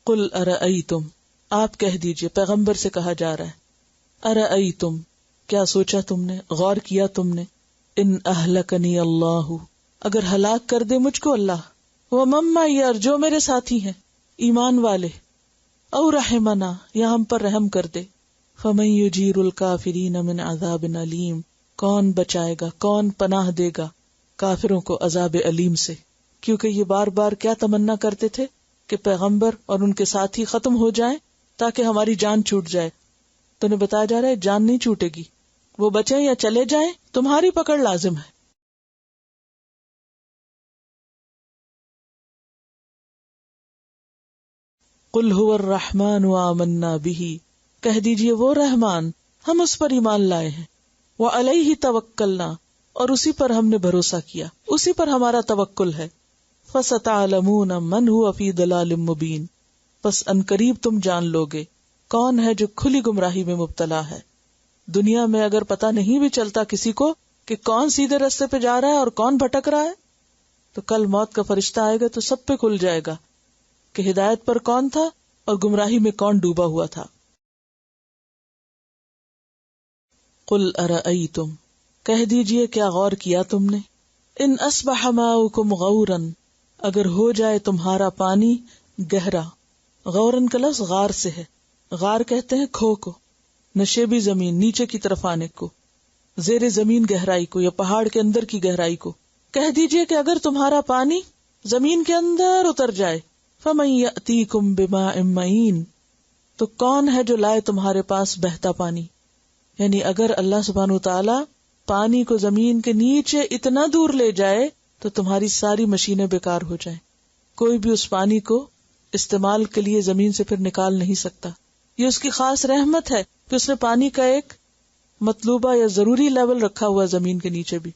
قل ارأیتم، آپ کہہ دیجئے، پیغمبر سے کہا جا رہا ہے، ارأیتم، کیا سوچا تم نے، غور کیا تم نے، ان اہلکنی اللہ، اگر ہلاک کر دے مجھ کو اللہ، ومن معی، اور جو میرے ساتھی ہیں ایمان والے، او رحمنا، یا ہم پر رحم کر دے، فمن یجیر الکافرین من عذاب علیم، کون بچائے گا، کون پناہ دے گا کافروں کو عذاب علیم سے. کیونکہ یہ بار بار کیا تمنا کرتے تھے کہ پیغمبر اور ان کے ساتھی ختم ہو جائیں تاکہ ہماری جان چھوٹ جائے. تو انہیں بتایا جا رہا ہے جان نہیں چھوٹے گی، وہ بچیں یا چلے جائیں تمہاری پکڑ لازم ہے. قل هو الرحمن آمنا به، کہہ دیجئے وہ رحمان، ہم اس پر ایمان لائے ہیں، وعلیہ توکلنا، اور اسی پر ہم نے بھروسہ کیا، اسی پر ہمارا توکل ہے. فستعلمون من هو فی ضلال مبین، پس عنقریب تم جان لوگے کون ہے جو کھلی گمراہی میں مبتلا ہے. دنیا میں اگر پتہ نہیں بھی چلتا کسی کو کہ کون سیدھے راستے پہ جا رہا ہے اور کون بھٹک رہا ہے، تو کل موت کا فرشتہ آئے گا تو سب پہ کھل جائے گا کہ ہدایت پر کون تھا اور گمراہی میں کون ڈوبا ہوا تھا. قل ارأیتم، کہہ دیجئے کیا غور کیا تم نے، ان اصبح ماؤکم غورا، اگر ہو جائے تمہارا پانی گہرا. غورن کا لفظ غار سے ہے، غار کہتے ہیں کھو کو، نشیبی زمین، نیچے کی طرف آنے کو، زیر زمین گہرائی کو یا پہاڑ کے اندر کی گہرائی کو. کہہ دیجئے کہ اگر تمہارا پانی زمین کے اندر اتر جائے، فمن یأتیکم بماء معین، تو کون ہے جو لائے تمہارے پاس بہتا پانی. یعنی اگر اللہ سبحانہ وتعالی پانی کو زمین کے نیچے اتنا دور لے جائے تو تمہاری ساری مشینیں بیکار ہو جائیں، کوئی بھی اس پانی کو استعمال کے لیے زمین سے پھر نکال نہیں سکتا. یہ اس کی خاص رحمت ہے کہ اس نے پانی کا ایک مطلوبہ یا ضروری لیول رکھا ہوا زمین کے نیچے بھی،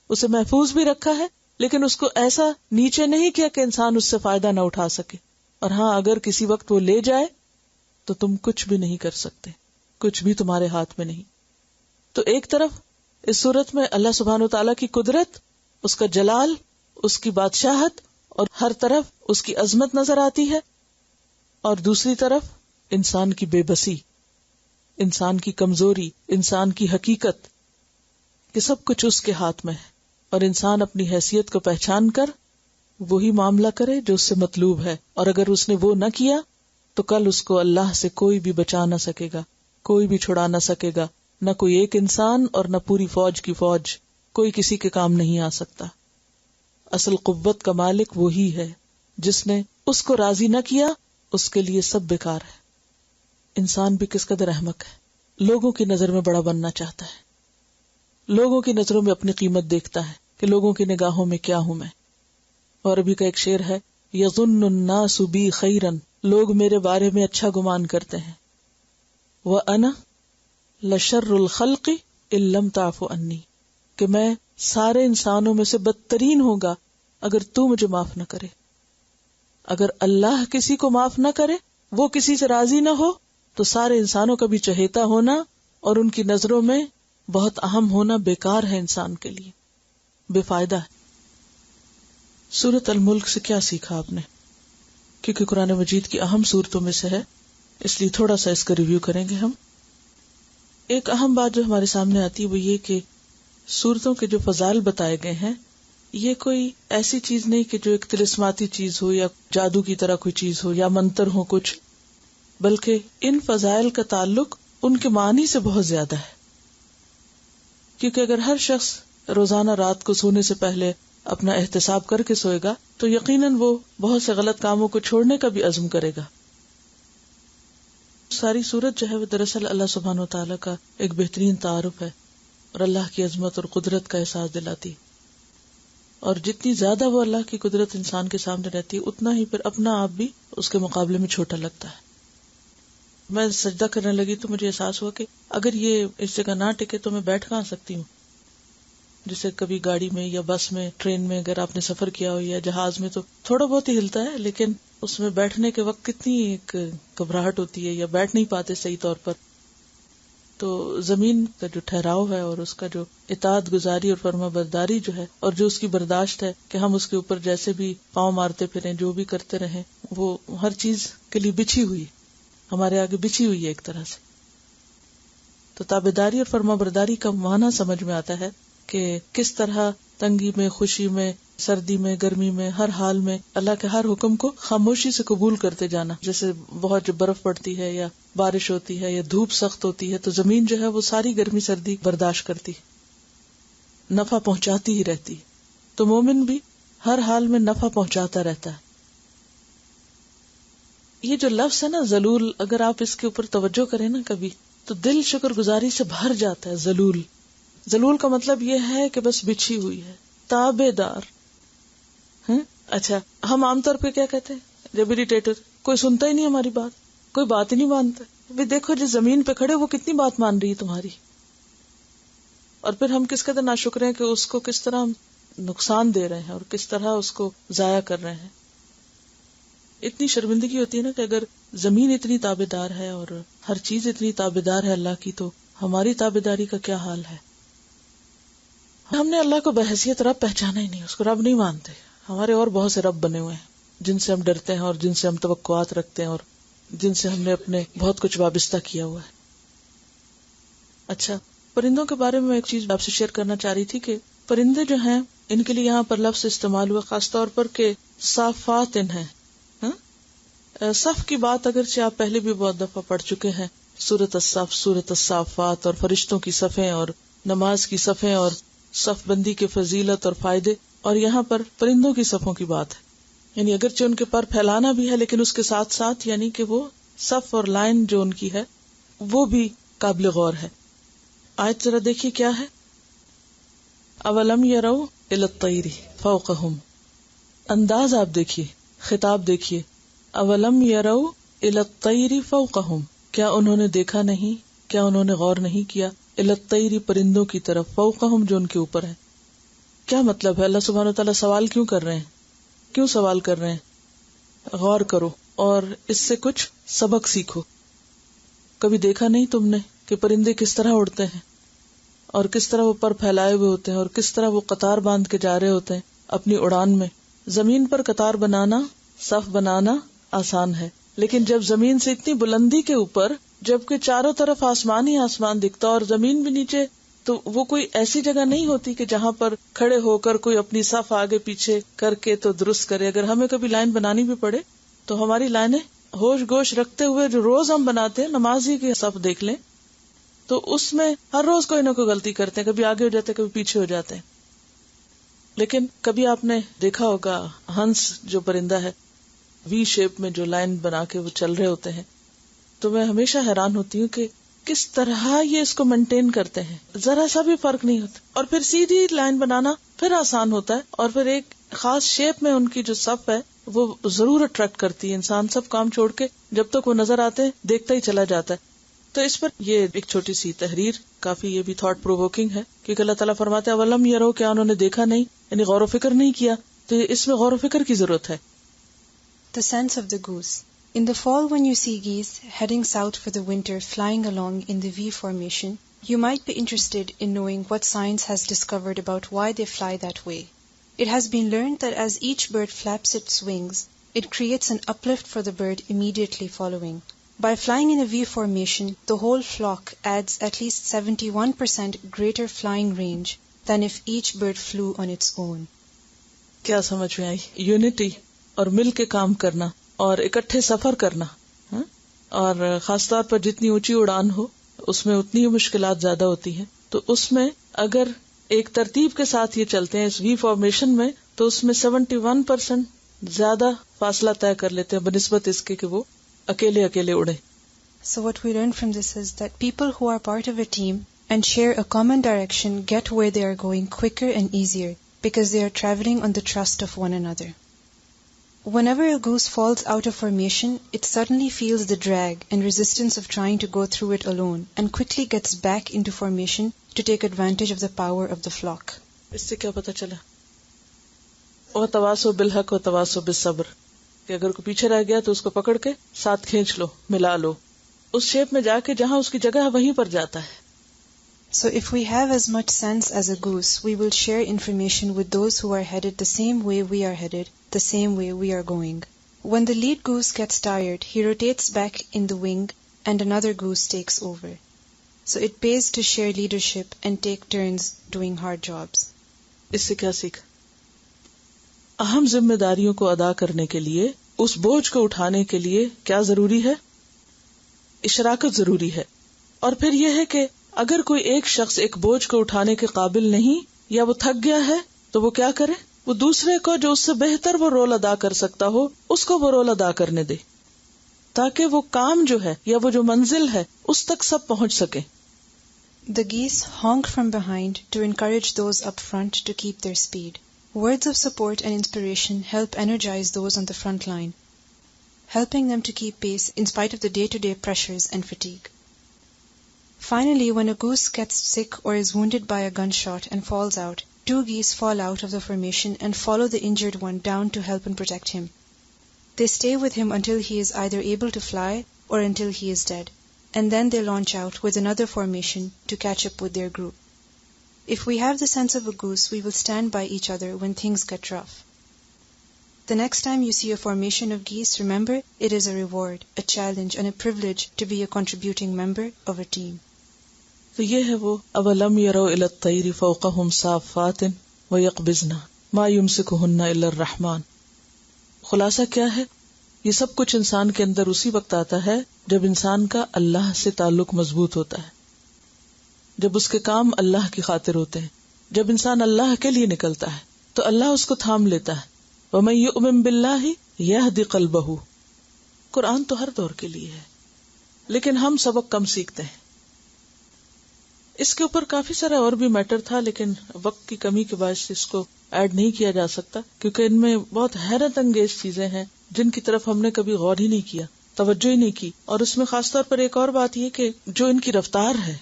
اسے محفوظ بھی رکھا ہے، لیکن اس کو ایسا نیچے نہیں کیا کہ انسان اس سے فائدہ نہ اٹھا سکے. اور ہاں، اگر کسی وقت وہ لے جائے تو تم کچھ بھی نہیں کر سکتے، کچھ بھی تمہارے ہاتھ میں نہیں. تو ایک طرف اس صورت میں اللہ سبحانہ وتعالیٰ کی قدرت، اس کا جلال، اس کی بادشاہت اور ہر طرف اس کی عظمت نظر آتی ہے، اور دوسری طرف انسان کی بے بسی، انسان کی کمزوری، انسان کی حقیقت کہ سب کچھ اس کے ہاتھ میں ہے، اور انسان اپنی حیثیت کو پہچان کر وہی معاملہ کرے جو اس سے مطلوب ہے. اور اگر اس نے وہ نہ کیا تو کل اس کو اللہ سے کوئی بھی بچا نہ سکے گا، کوئی بھی چھڑا نہ سکے گا، نہ کوئی ایک انسان اور نہ پوری فوج کی فوج، کوئی کسی کے کام نہیں آ سکتا. اصل قوت کا مالک وہی ہے، جس نے اس کو راضی نہ کیا اس کے لیے سب بیکار ہے. انسان بھی کس قدر احمق ہے، لوگوں کی نظر میں بڑا بننا چاہتا ہے، لوگوں کی نظروں میں اپنی قیمت دیکھتا ہے کہ لوگوں کی نگاہوں میں کیا ہوں میں. اور ابھی کا ایک شعر ہے، یظن الناس بی خیرا، لوگ میرے بارے میں اچھا گمان کرتے ہیں، وَأَنَا لَشَرُّ الْخَلْقِ إِن لَّمْ تَعْفُ عَنِّی، کہ میں سارے انسانوں میں سے بدترین ہوگا اگر تو مجھے معاف نہ کرے. اگر اللہ کسی کو معاف نہ کرے، وہ کسی سے راضی نہ ہو، تو سارے انسانوں کا بھی چہیتا ہونا اور ان کی نظروں میں بہت اہم ہونا بیکار ہے، انسان کے لیے بے فائدہ ہے. سورۃ الملک سے کیا سیکھا آپ نے؟ کیونکہ قرآن مجید کی اہم صورتوں میں سے ہے، اس لیے تھوڑا سا اس کا ریویو کریں گے ہم. ایک اہم بات جو ہمارے سامنے آتی ہے وہ یہ کہ صورتوں کے جو فضائل بتائے گئے ہیں، یہ کوئی ایسی چیز نہیں کہ جو ایک طلسماتی چیز ہو یا جادو کی طرح کوئی چیز ہو یا منتر ہو کچھ، بلکہ ان فضائل کا تعلق ان کے معنی سے بہت زیادہ ہے. کیونکہ اگر ہر شخص روزانہ رات کو سونے سے پہلے اپنا احتساب کر کے سوئے گا تو یقیناً وہ بہت سے غلط کاموں کو چھوڑنے کا بھی عزم کرے گا. ساری صورت جو ہے وہ دراصل اللہ سبحانہ وتعالیٰ کا ایک بہترین تعارف ہے اور اللہ کی عظمت اور قدرت کا احساس دلاتی. اور جتنی زیادہ وہ اللہ کی قدرت انسان کے سامنے رہتی ہے، اتنا ہی پھر اپنا آپ بھی اس کے مقابلے میں چھوٹا لگتا ہے. میں سجدہ کرنے لگی تو مجھے احساس ہوا کہ اگر یہ اس جگہ نہ ٹکے تو میں بیٹھ کہاں سکتی ہوں. جیسے کبھی گاڑی میں یا بس میں، ٹرین میں اگر آپ نے سفر کیا ہو یا جہاز میں تو تھوڑا بہت ہی ہلتا ہے، لیکن اس میں بیٹھنے کے وقت کتنی ایک گھبراہٹ ہوتی ہے یا بیٹھ نہیں پاتے صحیح طور پر. تو زمین کا جو ٹھہراؤ ہے اور اس کا جو اطاعت گزاری اور فرما برداری جو ہے اور جو اس کی برداشت ہے کہ ہم اس کے اوپر جیسے بھی پاؤں مارتے پھریں جو بھی کرتے رہیں، وہ ہر چیز کے لیے بچھی ہوئی، ہمارے آگے بچھی ہوئی ہے ایک طرح سے. تو تابعداری اور فرما برداری کا معنی سمجھ میں آتا ہے کہ کس طرح تنگی میں، خوشی میں، سردی میں، گرمی میں، ہر حال میں اللہ کے ہر حکم کو خاموشی سے قبول کرتے جانا. جیسے بہت جب برف پڑتی ہے یا بارش ہوتی ہے یا دھوپ سخت ہوتی ہے تو زمین جو ہے وہ ساری گرمی سردی برداشت کرتی، نفع پہنچاتی ہی رہتی. تو مومن بھی ہر حال میں نفع پہنچاتا رہتا ہے. یہ جو لفظ ہے نا ذلول، اگر آپ اس کے اوپر توجہ کریں نا کبھی تو دل شکر گزاری سے بھر جاتا ہے. ذلول، ذلول کا مطلب یہ ہے کہ بس بچھی ہوئی ہے، تابع دار. اچھا، ہم عام طور پہ کیا کہتے ہیں جب اریٹیٹر، کوئی سنتا ہی نہیں ہماری بات، کوئی بات ہی نہیں مانتا. بھی دیکھو جس زمین پہ کھڑے وہ کتنی بات مان رہی ہے تمہاری، اور پھر ہم کس قدر ناشکر ہیں کہ اس کو کس طرح ہم نقصان دے رہے ہیں اور کس طرح اس کو ضائع کر رہے ہیں. اتنی شرمندگی ہوتی ہے نا کہ اگر زمین اتنی تابع دار ہے اور ہر چیز اتنی تابع دار ہے اللہ کی، تو ہماری تابع داری کا کیا حال ہے. ہم نے اللہ کو بحیثیت رب پہچانا ہی نہیں، اس کو رب نہیں مانتے. ہمارے اور بہت سے رب بنے ہوئے ہیں جن سے ہم ڈرتے ہیں اور جن سے ہم توقعات رکھتے ہیں اور جن سے ہم نے اپنے بہت کچھ وابستہ کیا ہوا ہے. اچھا، پرندوں کے بارے میں ایک چیز آپ سے شیئر کرنا چاہ رہی تھی کہ پرندے جو ہیں ان کے لیے یہاں پر لفظ استعمال ہوا خاص طور پر کہ صافات ان ہیں. صف کی بات اگرچہ آپ پہلے بھی بہت دفعہ پڑھ چکے ہیں، سورۃ الصف، سورۃ الصافات، اور فرشتوں کی صفیں اور نماز کی صفیں اور صف بندی کے فضیلت اور فائدے. اور یہاں پر پرندوں کی صفوں کی بات ہے، یعنی اگرچہ ان کے پر پھیلانا بھی ہے لیکن اس کے ساتھ ساتھ یعنی کہ وہ صف اور لائن جو ان کی ہے وہ بھی قابل غور ہے. آیت ذرا دیکھیے کیا ہے. اولم یروا الی الطیر فوقہم، انداز آپ دیکھیے، خطاب دیکھیے. اولم یروا الی الطیر فوقہم، کیا انہوں نے دیکھا نہیں، کیا انہوں نے غور نہیں کیا، الی الطیر پرندوں کی طرف، فوقہم جو ان کے اوپر ہے. کیا مطلب ہے؟ اللہ سبحانہ وتعالیٰ سوال کیوں کر رہے ہیں؟ کیوں سوال کر رہے ہیں؟ غور کرو اور اس سے کچھ سبق سیکھو. کبھی دیکھا نہیں تم نے کہ پرندے کس طرح اڑتے ہیں اور کس طرح وہ پر پھیلائے ہوئے ہوتے ہیں اور کس طرح وہ قطار باندھ کے جا رہے ہوتے ہیں اپنی اڑان میں. زمین پر قطار بنانا، صف بنانا آسان ہے، لیکن جب زمین سے اتنی بلندی کے اوپر، جبکہ چاروں طرف آسمان ہی آسمان دکھتا اور زمین بھی نیچے، تو وہ کوئی ایسی جگہ نہیں ہوتی کہ جہاں پر کھڑے ہو کر کوئی اپنی صف آگے پیچھے کر کے تو درست کرے. اگر ہمیں کبھی لائن بنانی بھی پڑے تو ہماری لائنیں ہوش گوش رکھتے ہوئے جو روز ہم بناتے ہیں، نماز ہی کی صف دیکھ لیں تو اس میں ہر روز کوئی نہ کوئی غلطی کرتے ہیں، کبھی آگے ہو جاتے ہیں کبھی پیچھے ہو جاتے ہیں. لیکن کبھی آپ نے دیکھا ہوگا ہنس جو پرندہ ہے، وی شیپ میں جو لائن بنا کے وہ چل رہے ہوتے ہیں، تو میں ہمیشہ حیران ہوتی ہوں کہ کس طرح یہ اس کو مینٹین کرتے ہیں، ذرا سا بھی فرق نہیں ہوتا. اور پھر سیدھی لائن بنانا پھر آسان ہوتا ہے، اور پھر ایک خاص شیپ میں ان کی جو صف ہے وہ ضرور اٹریکٹ کرتی ہے. انسان سب کام چھوڑ کے جب تک وہ نظر آتے ہیں دیکھتا ہی چلا جاتا ہے. تو اس پر یہ ایک چھوٹی سی تحریر کافی یہ بھی تھاٹ پرووکنگ ہے، کیونکہ اللہ تعالیٰ فرماتے ہیں اولم یروا، کیا انہوں نے دیکھا نہیں، یعنی غور و فکر نہیں کیا. تو اس میں غور و فکر کی ضرورت ہے. The sense of the goose. In the fall, when you see geese heading south for the winter flying along in the V formation, you might be interested in knowing what science has discovered about why they fly that way. It has been learned that as each bird flaps its wings, it creates an uplift for the bird immediately following. By flying in a V formation, the whole flock adds at least 71% greater flying range than if each bird flew on its own. کیا سمجھ میں آئی؟ Unity اور مل کے کام کرنا اور اکٹھے سفر کرنا، اور خاص طور پر جتنی اونچی اڑان ہو اس میں اتنی مشکلات زیادہ ہوتی ہیں. تو اس میں اگر ایک ترتیب کے ساتھ یہ چلتے ہیں اس وی فارمیشن میں، تو اس میں 71% زیادہ فاصلہ طے کر لیتے ہیں بنسبت اس کے کہ وہ اکیلے اڑے. So what we learn from this is that people who are part of a team and share a common direction get where they are going quicker and easier because they are traveling on the trust of one another. Whenever a goose falls out of formation, it suddenly feels the drag and resistance of trying to go through it alone and quickly gets back into formation to take advantage of the power of the flock. اس سے کیا پتا چلا؟ وَتَوَاصَوْا بِالْحَقِّ وَتَوَاصَوْا بِالصَّبْرِ، کہ اگر کوئی پیچھے رہ گیا تو اس کو پکڑ کے ساتھ کھینچ لو، ملا لو. اس شیپ میں جا کے جہاں اس کی جگہ ہے وہیں پر جاتا ہے. So if we have as much sense as a goose, we will share information with those who are headed the same way we are headed, the same way we are going. When the lead goose gets tired, he rotates back in the wing and another goose takes over. So it pays to share leadership and take turns doing hard jobs. اس سے کیا سیکھا؟ اہم ذمہ داریوں کو ادا کرنے کے لیے، اس بوجھ کو اٹھانے کے لیے کیا ضروری ہے؟ اشراکت ضروری ہے. اور پھر یہ ہے کہ اگر کوئی ایک شخص ایک بوجھ کو اٹھانے کے قابل نہیں یا وہ تھک گیا ہے تو وہ کیا کرے؟ وہ دوسرے کو جو اس سے بہتر وہ رول ادا کر سکتا ہو اس کو وہ رول ادا کرنے دے، تاکہ وہ کام جو ہے یا وہ جو منزل ہے اس تک سب پہنچ سکے. The geese honk from behind to encourage those up front to keep their speed. Words of support and inspiration help energize those on the front line, helping them to keep pace in spite of the day-to-day pressures and fatigue. Finally, when a goose gets sick or is wounded by a gunshot and falls out, 2 geese fall out of the formation and follow the injured one down to help and protect him. They stay with him until he is either able to fly or until he is dead, and then they launch out with another formation to catch up with their group. If we have the sense of a goose, we will stand by each other when things get rough. The next time you see a formation of geese, remember it is a reward, a challenge, and a privilege to be a contributing member of a team. تو یہ ہے وہ اولم یروا الی الطیر فوقہم صافات ویقبضن ما یمسکہن الا الرحمن. خلاصہ کیا ہے؟ یہ سب کچھ انسان کے اندر اسی وقت آتا ہے جب انسان کا اللہ سے تعلق مضبوط ہوتا ہے، جب اس کے کام اللہ کی خاطر ہوتے ہیں. جب انسان اللہ کے لیے نکلتا ہے تو اللہ اس کو تھام لیتا ہے. وَمَن يُؤْمِن بِاللَّهِ يَهْدِ قَلْبَهُ. قرآن تو ہر دور کے لیے ہے، لیکن ہم سبق کم سیکھتے ہیں. اس کے اوپر کافی سارا اور بھی میٹر تھا، لیکن وقت کی کمی کے باعث اس کو ایڈ نہیں کیا جا سکتا، کیونکہ ان میں بہت حیرت انگیز چیزیں ہیں جن کی طرف ہم نے کبھی غور ہی نہیں کیا، توجہ ہی نہیں کی. اور اس میں خاص طور پر ایک اور بات یہ کہ جو ان کی رفتار ہے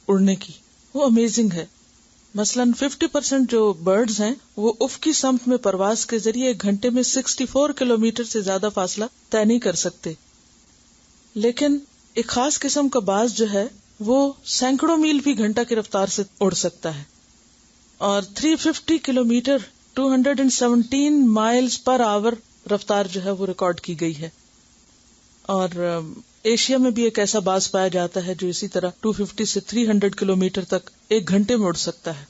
اڑنے کی وہ امیزنگ ہے. مثلاً 50% جو برڈز ہیں وہ افقی سمت میں پرواز کے ذریعے 1 گھنٹے میں 64 کلومیٹر سے زیادہ فاصلہ طے نہیں کر سکتے، لیکن ایک خاص قسم کا باز جو ہے وہ سینکڑوں میل فی گھنٹہ کی رفتار سے اڑ سکتا ہے. اور 350 کلومیٹر 217 مائلز پر آور رفتار جو ہے وہ ریکارڈ کی گئی ہے. اور ایشیا میں بھی ایک ایسا باز پایا جاتا ہے جو اسی طرح 250 سے 300 کلومیٹر تک 1 گھنٹے میں اڑ سکتا ہے.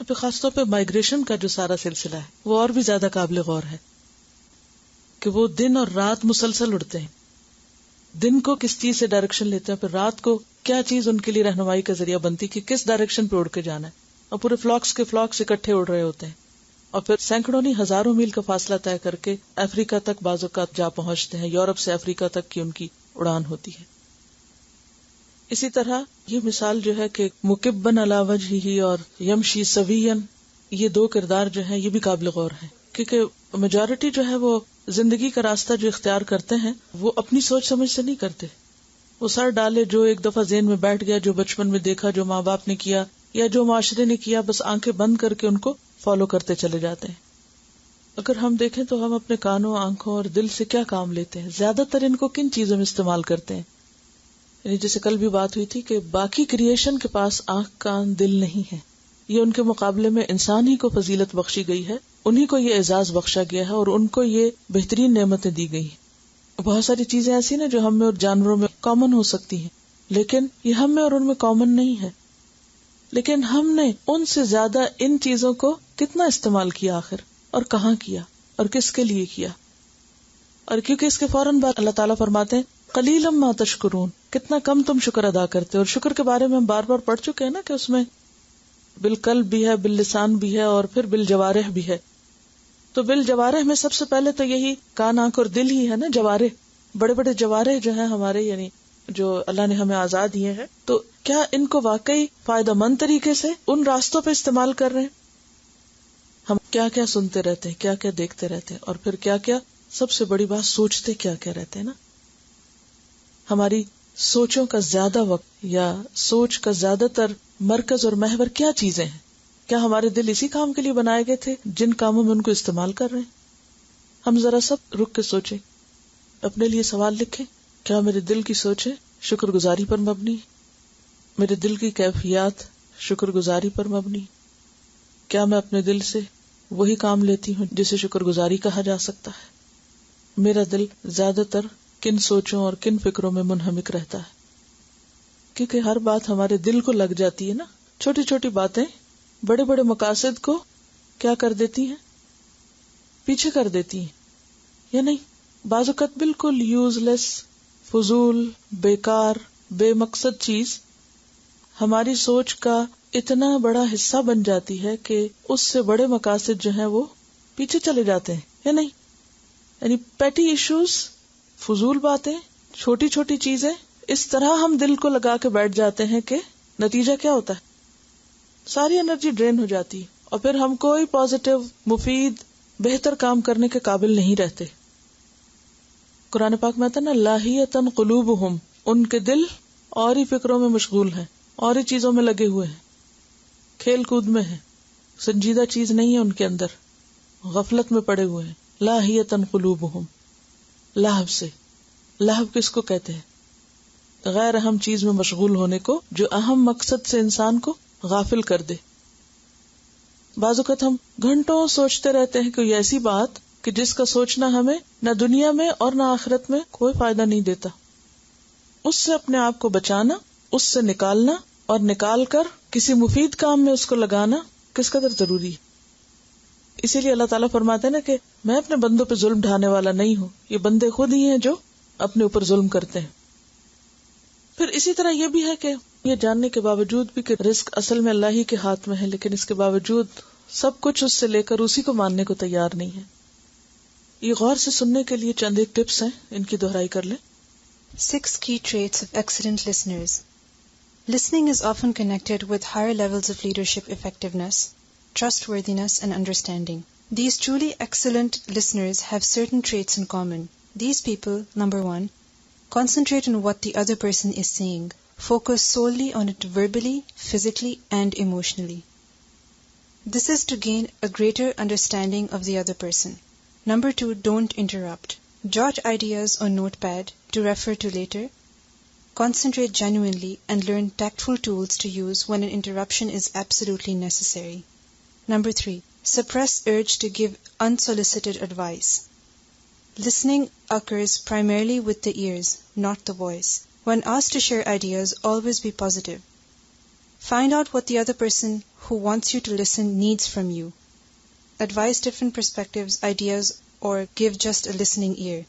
پھر خاص طور پہ مائگریشن کا جو سارا سلسلہ ہے وہ اور بھی زیادہ قابل غور ہے کہ وہ دن اور رات مسلسل اڑتے ہیں. دن کو کس چیز سے ڈائریکشن لیتے ہیں، پھر رات کو کیا چیز ان کے لیے رہنمائی کا ذریعہ بنتی کہ کس ڈائریکشن پہ اڑ کے جانا ہے. اور پورے فلاکس کے فلاکس اکٹھے اڑ رہے ہوتے ہیں، اور پھر سینکڑوں نہیں ہزاروں میل کا فاصلہ طے کر کے افریقہ تک بعض اوقات جا پہنچتے ہیں. یورپ سے افریقہ تک کی ان کی اڑان ہوتی ہے. اسی طرح یہ مثال جو ہے کہ مکبن علی وجہہ اور یمشی سویًا، یہ 2 کردار جو ہیں یہ بھی قابل غور ہیں، کیونکہ میجورٹی جو ہے وہ زندگی کا راستہ جو اختیار کرتے ہیں وہ اپنی سوچ سمجھ سے نہیں کرتے. وہ سر ڈالے جو ایک دفعہ ذہن میں بیٹھ گیا، جو بچپن میں دیکھا، جو ماں باپ نے کیا یا جو معاشرے نے کیا، بس آنکھیں بند کر کے ان کو فالو کرتے چلے جاتے ہیں. اگر ہم دیکھیں تو ہم اپنے کانوں، آنکھوں اور دل سے کیا کام لیتے ہیں؟ زیادہ تر ان کو کن چیزوں میں استعمال کرتے ہیں؟ یعنی جیسے کل بھی بات ہوئی تھی کہ باقی کریشن کے پاس آنکھ، کان، دل نہیں ہے. یہ ان کے مقابلے میں انسان ہی کو فضیلت بخشی گئی ہے، انہی کو یہ اعزاز بخشا گیا ہے اور ان کو یہ بہترین نعمتیں دی گئی ہیں. بہت ساری چیزیں ایسی نا جو ہم میں اور جانوروں میں کامن ہو سکتی ہیں، لیکن یہ ہم میں اور ان میں کامن نہیں ہے. لیکن ہم نے ان سے زیادہ ان چیزوں کو کتنا استعمال کیا آخر، اور کہاں کیا، اور کس کے لیے کیا؟ اور کیونکہ اس کے فوراً بعد اللہ تعالیٰ فرماتے ہیں قلیلا ما تشکرون، کتنا کم تم شکر ادا کرتے. اور شکر کے بارے میں ہم بار بار پڑھ چکے ہیں نا کہ اس میں بالقلب بھی ہے، باللسان بھی ہے، اور پھر بالجوارح بھی ہے. تو بالجوارح میں سب سے پہلے تو یہی کان، آنکھ اور دل ہی ہے نا. جوارح، بڑے بڑے جوارح جو ہیں ہمارے، یعنی جو اللہ نے ہمیں آزاد دیے ہیں، تو کیا ان کو واقعی فائدہ مند طریقے سے ان راستوں پہ استعمال کر رہے ہیں؟ ہم کیا کیا سنتے رہتے ہیں، کیا کیا دیکھتے رہتے ہیں، اور پھر کیا کیا، سب سے بڑی بات، سوچتے کیا کیا رہتے ہیں نا. ہماری سوچوں کا زیادہ وقت یا سوچ کا زیادہ تر مرکز اور محور کیا چیزیں ہیں؟ کیا ہمارے دل اسی کام کے لیے بنائے گئے تھے جن کاموں میں ان کو استعمال کر رہے ہیں؟ ہم ذرا سب رک کے سوچیں، اپنے لیے سوال لکھیں، کیا میرے دل کی سوچیں شکر گزاری پر مبنی؟ میرے دل کی کیفیات شکر گزاری پر مبنی؟ کیا میں اپنے دل سے وہی کام لیتی ہوں جسے شکر گزاری کہا جا سکتا ہے؟ میرا دل زیادہ تر کن سوچوں اور کن فکروں میں منہمک رہتا ہے؟ کیونکہ ہر بات ہمارے دل کو لگ جاتی ہے نا. چھوٹی چھوٹی باتیں بڑے بڑے مقاصد کو کیا کر دیتی ہیں؟ پیچھے کر دیتی ہیں یا نہیں؟ بعض اوقات بالکل یوز لیس، فضول، بیکار، بے مقصد چیز ہماری سوچ کا اتنا بڑا حصہ بن جاتی ہے کہ اس سے بڑے مقاصد جو ہیں وہ پیچھے چلے جاتے ہیں یا نہیں؟ یعنی پیٹی ایشوز، فضول باتیں، چھوٹی چھوٹی چیزیں اس طرح ہم دل کو لگا کے بیٹھ جاتے ہیں کہ نتیجہ کیا ہوتا ہے؟ ساری انرجی ڈرین ہو جاتی ہے اور پھر ہم کوئی پازیٹیو، مفید، بہتر کام کرنے کے قابل نہیں رہتے. قرآن پاک میں آتا ہے نا، لاہیۃً قلوبہم، ان کے دل اور ہی فکروں میں مشغول ہیں، اور ہی چیزوں میں لگے ہوئے ہیں، کھیل کود میں ہیں، سنجیدہ چیز نہیں ہے ان کے اندر، غفلت میں پڑے ہوئے ہیں. لاہیۃً قلوبہم، لہو سے، لہو کس کو کہتے ہیں؟ غیر اہم چیز میں مشغول ہونے کو، جو اہم مقصد سے انسان کو غافل کر دے. بعض اوقات ہم گھنٹوں سوچتے رہتے ہیں کوئی ایسی بات کہ جس کا سوچنا ہمیں نہ دنیا میں اور نہ آخرت میں کوئی فائدہ نہیں دیتا. اس سے اپنے آپ کو بچانا، اس سے نکالنا اور نکال کر کسی مفید کام میں اس کو لگانا کس قدر ضروری ہے. اسی لیے اللہ تعالیٰ فرماتے ہیں نا کہ میں اپنے بندوں پہ ظلم ڈھانے والا نہیں ہوں، یہ بندے خود ہی ہیں جو اپنے اوپر ظلم کرتے ہیں. پھر اسی طرح یہ بھی ہے کہ یہ جاننے کے باوجود بھی کہ رزق اصل میں اللہ ہی کے ہاتھ میں ہے، لیکن اس کے باوجود سب کچھ اس سے لے کر اسی کو ماننے کو تیار نہیں ہے. یہ غور سے سننے کے لیے چند ایک ٹپس ہیں، ان کی دہرائی کر لیں. 6 key traits of excellent listeners. Listening is often connected with higher levels of leadership effectiveness, trustworthiness, and understanding. These truly excellent listeners have certain traits in common. These people, number 1, concentrate on what the other person is saying. Focus solely on it verbally, physically, and emotionally. This is to gain a greater understanding of the other person. Number 2, don't interrupt. Jot ideas on notepad to refer to later. Concentrate genuinely and learn tactful tools to use when an interruption is absolutely necessary. Number 3, suppress urge to give unsolicited advice. Listening occurs primarily with the ears, not the voice. When asked to share ideas, always be positive. Find out what the other person who wants you to listen needs from you. Advise different perspectives, ideas, or give just a listening ear.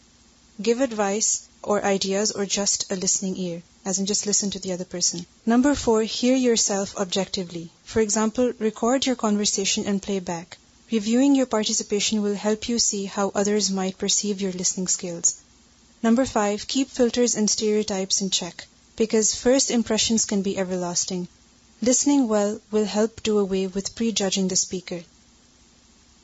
Give advice or ideas or just a listening ear, as in just listen to the other person. Number 4, hear yourself objectively. For example, record your conversation and play back. Reviewing your participation will help you see how others might perceive your listening skills. Number 5, keep filters and stereotypes in check, because first impressions can be everlasting. Listening well will help do away with prejudging the speaker.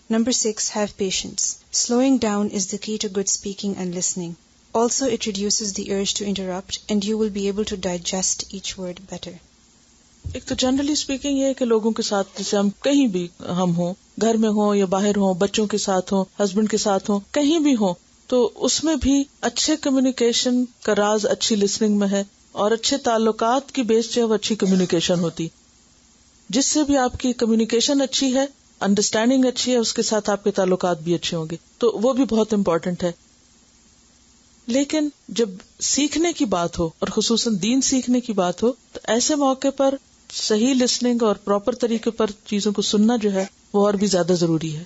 Number 6, have patience. Slowing down is the key to good speaking and listening. Also, it reduces the urge to interrupt, and you will be able to digest each word better. ایک تو generally speaking یہ ہے کہ لوگوں کے ساتھ جیسے ہم کہیں بھی ہم ہوں، گھر میں ہوں یا باہر ہوں، بچوں کے ساتھ ہوں، ہسبینڈ کے ساتھ ہوں، کہیں بھی ہوں، تو اس میں بھی اچھے کمیونیکیشن کا راز اچھی لسننگ میں ہے، اور اچھے تعلقات کی بیس جو ہے وہ اچھی کمیونیکیشن ہوتی. جس سے بھی آپ کی کمیونیکیشن اچھی ہے، انڈرسٹینڈنگ اچھی ہے، اس کے ساتھ آپ کے تعلقات بھی اچھے ہوں گے، تو وہ بھی بہت امپورٹنٹ ہے. لیکن جب سیکھنے کی بات ہو اور خصوصاً دین سیکھنے کی بات ہو تو ایسے موقع پر صحیح لسننگ اور پراپر طریقے پر چیزوں کو سننا جو ہے وہ اور بھی زیادہ ضروری ہے.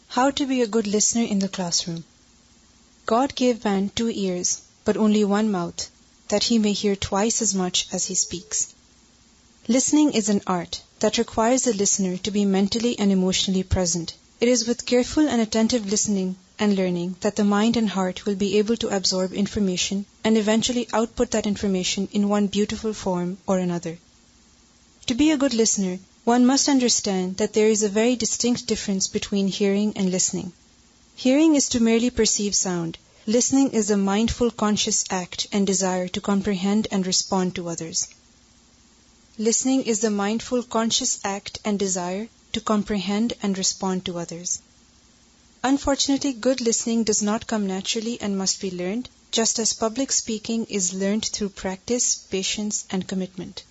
How to be a good listener in the classroom. God gave man 2 ears, but only 1 mouth, that he may hear twice as much as he speaks. Listening is an art that requires the listener to be mentally and emotionally present. It is with careful and attentive listening and learning that the mind and heart will be able to absorb information and eventually output that information in one beautiful form or another. To be a good listener, one must understand that there is a very distinct difference between hearing and listening. Hearing is to merely perceive sound. Listening is a mindful, conscious act and desire to comprehend and respond to others. Listening is the mindful, conscious act and desire to comprehend and respond to others. Unfortunately, good listening does not come naturally and must be learned, just as public speaking is learned through practice, patience, and commitment.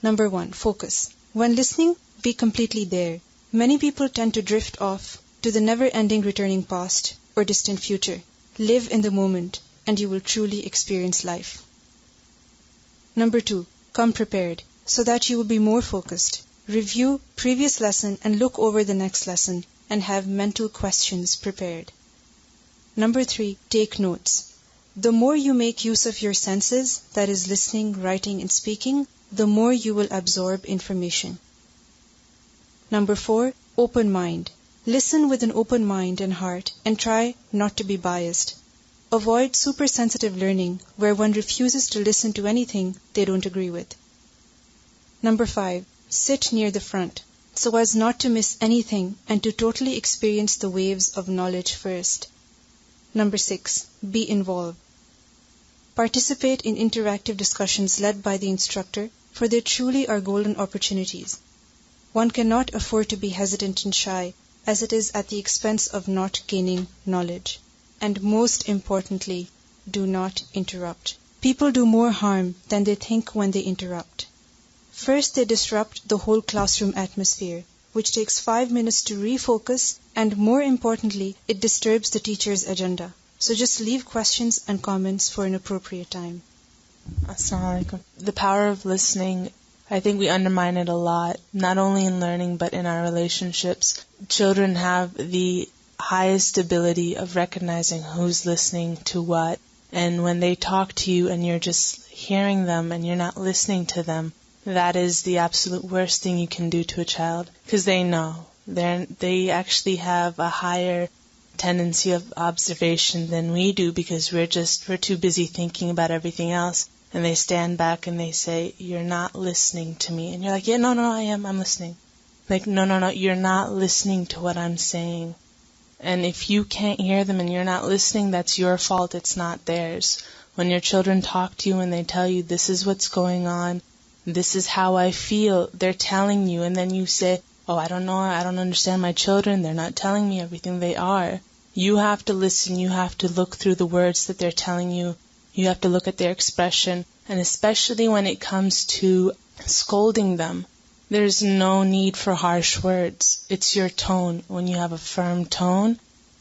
Number 1, focus. When listening, be completely there. Many people tend to drift off to the never-ending returning past or distant future. Live in the moment, and you will truly experience life. Number 2, come prepared, so that you will be more focused. Review previous lesson and look over the next lesson, and have mental questions prepared. Number 3, take notes. The more you make use of your senses, that is listening, writing, and speaking, the more you will absorb information. Number 4, open mind. Listen with an open mind and heart, and try not to be biased. Avoid super-sensitive learning, where one refuses to listen to anything they don't agree with. Number 5, sit near the front, so as not to miss anything and to totally experience the waves of knowledge first. Number 6, be involved. Participate in interactive discussions led by the instructor, for they truly are golden opportunities. One cannot afford to be hesitant and shy, as it is at the expense of not gaining knowledge. And most importantly, do not interrupt. People do more harm than they think when they interrupt. First, they disrupt the whole classroom atmosphere, which takes 5 minutes to refocus, and more importantly, it disturbs the teacher's agenda. So just leave questions and comments for an appropriate time. Assalamu alaikum. The power of listening, I think we undermine it a lot, not only in learning but in our relationships. Children have the highest ability of recognizing who's listening to what, and when they talk to you and you're just hearing them and you're not listening to them, that is the absolute worst thing you can do to a child, because they know. They actually have a higher tendency of observation than we do, because we're too busy thinking about everything else, and they stand back and they say, "You're not listening to me." And you're like, "Yeah, no, I'm listening." Like, no, you're not listening to what I'm saying. And if you can't hear them and you're not listening, that's your fault, it's not theirs. When your children talk to you and they tell you, "This is what's going on, this is how I feel," they're telling you, and then you say, "Oh, I don't know, I don't understand my children, they're not telling me everything." They are. You have to listen, you have to look through the words that they're telling you, you have to look at their expression, and especially when it comes to scolding them, there's no need for harsh words. It's your tone. When you have a firm tone,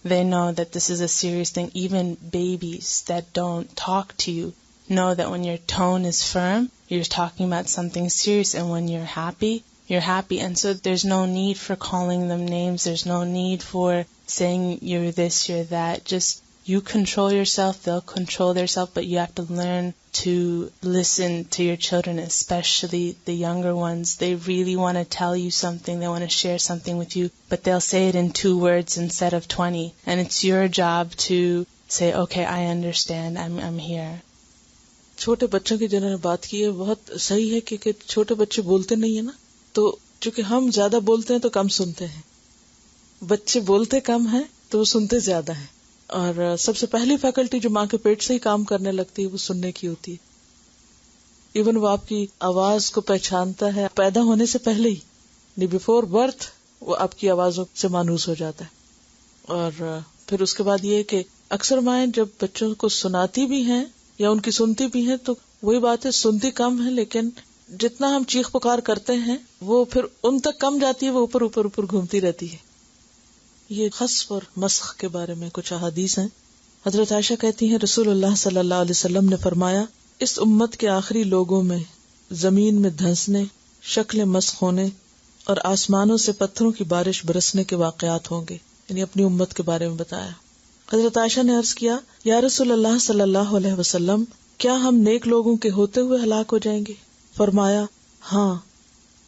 they know that this is a serious thing. Even babies that don't talk to you know that when your tone is firm, you're talking about something serious, and when you're happy, you're happy. And so there's no need for calling them names, there's no need for saying you're this, you're that. Just you control yourself, they'll control themselves, but you have to learn to listen to your children, especially the younger ones. They really want to tell you something, they want to share something with you, but they'll say it in 2 words instead of 20, and it's your job to say, "Okay, I understand, I'm here." چھوٹے بچوں کی جنہوں نے بات کی ہے بہت صحیح ہے، کیونکہ چھوٹے بچے بولتے نہیں ہیں نا، تو چونکہ ہم زیادہ بولتے ہیں تو کم سنتے ہیں. بچے بولتے کم ہیں تو وہ سنتے زیادہ ہیں. اور سب سے پہلی فیکلٹی جو ماں کے پیٹ سے ہی کام کرنے لگتی ہے وہ سننے کی ہوتی ہے. ایون وہ آپ کی آواز کو پہچانتا ہے پیدا ہونے سے پہلے ہی، بیفور برتھ وہ آپ کی آوازوں سے مانوس ہو جاتا ہے. اور پھر اس کے بعد یہ کہ اکثر مائیں جب بچوں کو سناتی بھی ہیں یا ان کی سنتی بھی ہیں تو وہی بات ہے، سنتی کم ہے، لیکن جتنا ہم چیخ پکار کرتے ہیں وہ پھر ان تک کم جاتی ہے، وہ اوپر گھومتی رہتی ہے. یہ خسف اور مسخ کے بارے میں کچھ احادیث ہیں. حضرت عائشہ کہتی ہیں رسول اللہ صلی اللہ علیہ وسلم نے فرمایا، اس امت کے آخری لوگوں میں زمین میں دھنسنے، شکلیں مسخ ہونے اور آسمانوں سے پتھروں کی بارش برسنے کے واقعات ہوں گے. یعنی اپنی امت کے بارے میں بتایا. حضرت عائشہ نے عرض کیا، یا رسول اللہ صلی اللہ علیہ وسلم، کیا ہم نیک لوگوں کے ہوتے ہوئے ہلاک ہو جائیں گے؟ فرمایا، ہاں،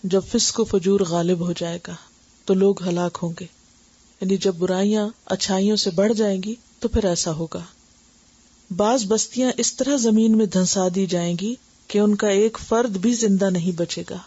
جب فسق و فجور غالب ہو جائے گا تو لوگ ہلاک ہوں گے. یعنی جب برائیاں اچھائیوں سے بڑھ جائیں گی تو پھر ایسا ہوگا. بعض بستیاں اس طرح زمین میں دھنسا دی جائیں گی کہ ان کا ایک فرد بھی زندہ نہیں بچے گا.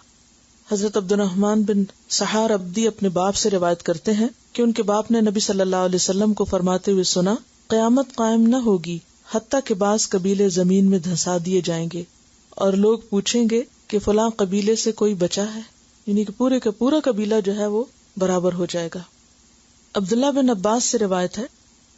حضرت عبد الرحمن بن سحار عبدی اپنے باپ سے روایت کرتے ہیں کہ ان کے باپ نے نبی صلی اللہ علیہ وسلم کو فرماتے ہوئے سنا، قیامت قائم نہ ہوگی حتیٰ کہ بعض قبیلے زمین میں دھنسا دیے جائیں گے اور لوگ پوچھیں گے کہ فلاں قبیلے سے کوئی بچا ہے، یعنی کہ پورے کا پورا قبیلہ جو ہے وہ برابر ہو جائے گا. عبداللہ بن عباس سے روایت ہے،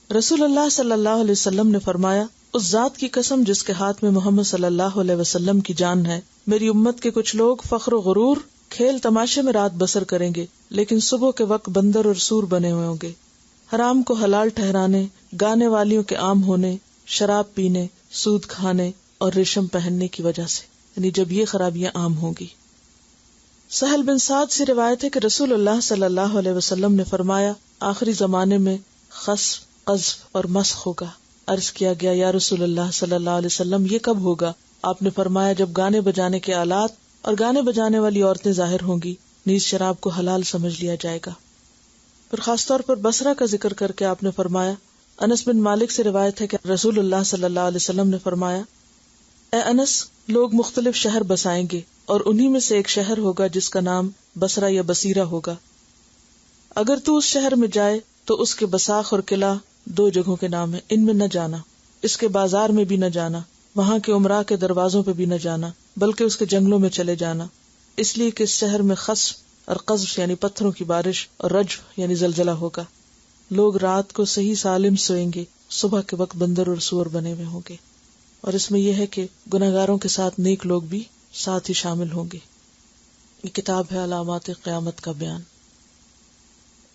رسول اللہ صلی اللہ علیہ وسلم نے فرمایا، اس ذات کی قسم جس کے ہاتھ میں محمد صلی اللہ علیہ وسلم کی جان ہے، میری امت کے کچھ لوگ فخر و غرور، کھیل تماشے میں رات بسر کریں گے، لیکن صبح کے وقت بندر اور سور بنے ہوئے ہوں گے، حرام کو حلال ٹھہرانے، گانے والیوں کے عام ہونے، شراب پینے، سود کھانے اور ریشم پہننے کی وجہ سے، یعنی جب یہ خرابیاں عام ہوں گی۔ سہل بن سعد سے روایت ہے کہ رسول اللہ صلی اللہ علیہ وسلم نے فرمایا، آخری زمانے میں خسف، قذف اور مسخ ہوگا۔ عرض کیا گیا، یا رسول اللہ صلی اللہ علیہ وسلم یہ کب ہوگا؟ آپ نے فرمایا، جب گانے بجانے کے آلات اور گانے بجانے والی عورتیں ظاہر ہوں گی، نیز شراب کو حلال سمجھ لیا جائے گا۔ پھر خاص طور پر بصرہ کا ذکر کر کے آپ نے فرمایا، انس بن مالک سے روایت ہے کہ رسول اللہ صلی اللہ علیہ وسلم نے فرمایا، اے انس، لوگ مختلف شہر بسائیں گے اور انہی میں سے ایک شہر ہوگا جس کا نام بصرہ یا بصیرہ ہوگا۔ اگر تو اس شہر میں جائے تو اس کے بساخ اور قلعہ 2 جگہوں کے نام ہیں، ان میں نہ جانا، اس کے بازار میں بھی نہ جانا، وہاں کے عمراء کے دروازوں پہ بھی نہ جانا، بلکہ اس کے جنگلوں میں چلے جانا، اس لیے کہ اس شہر میں خسف اور قذف یعنی پتھروں کی بارش اور رجف یعنی زلزلہ ہوگا۔ لوگ رات کو صحیح سالم سوئیں گے، صبح کے وقت بندر اور سور بنے ہوئے ہوں گے، اور اس میں یہ ہے کہ گناہگاروں کے ساتھ نیک لوگ بھی ساتھ ہی شامل ہوں گے۔ یہ کتاب ہے علامات قیامت کا بیان۔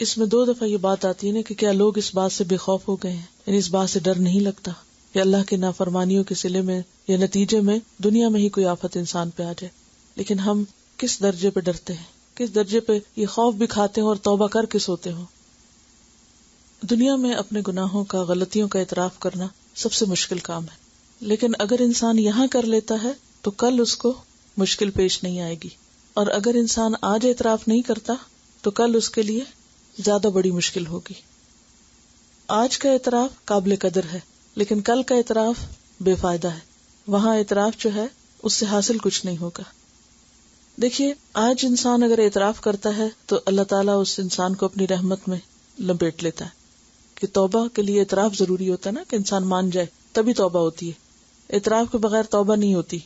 اس میں 2 دفعہ یہ بات آتی ہے نا کہ کیا لوگ اس بات سے بے خوف ہو گئے ہیں، یعنی اس بات سے ڈر نہیں لگتا کہ اللہ کے نافرمانیوں کے صلے میں یا نتیجے میں دنیا میں ہی کوئی آفت انسان پہ آ جائے۔ لیکن ہم کس درجے پہ ڈرتے ہیں، کس درجے پہ یہ خوف بھی کھاتے ہیں اور توبہ کر کے سوتے ہوں۔ دنیا میں اپنے گناہوں کا، غلطیوں کا اعتراف کرنا سب سے مشکل کام ہے، لیکن اگر انسان یہاں کر لیتا ہے تو کل اس کو مشکل پیش نہیں آئے گی، اور اگر انسان آج اعتراف نہیں کرتا تو کل اس کے لیے زیادہ بڑی مشکل ہوگی۔ آج کا اعتراف قابل قدر ہے، لیکن کل کا اعتراف بے فائدہ ہے، وہاں اعتراف جو ہے اس سے حاصل کچھ نہیں ہوگا۔ دیکھیے، آج انسان اگر اعتراف کرتا ہے تو اللہ تعالیٰ اس انسان کو اپنی رحمت میں لپیٹ لیتا ہے، کہ توبہ کے لیے اعتراف ضروری ہوتا ہے نا، کہ انسان مان جائے تبھی توبہ ہوتی ہے، اعتراف کے بغیر توبہ نہیں ہوتی۔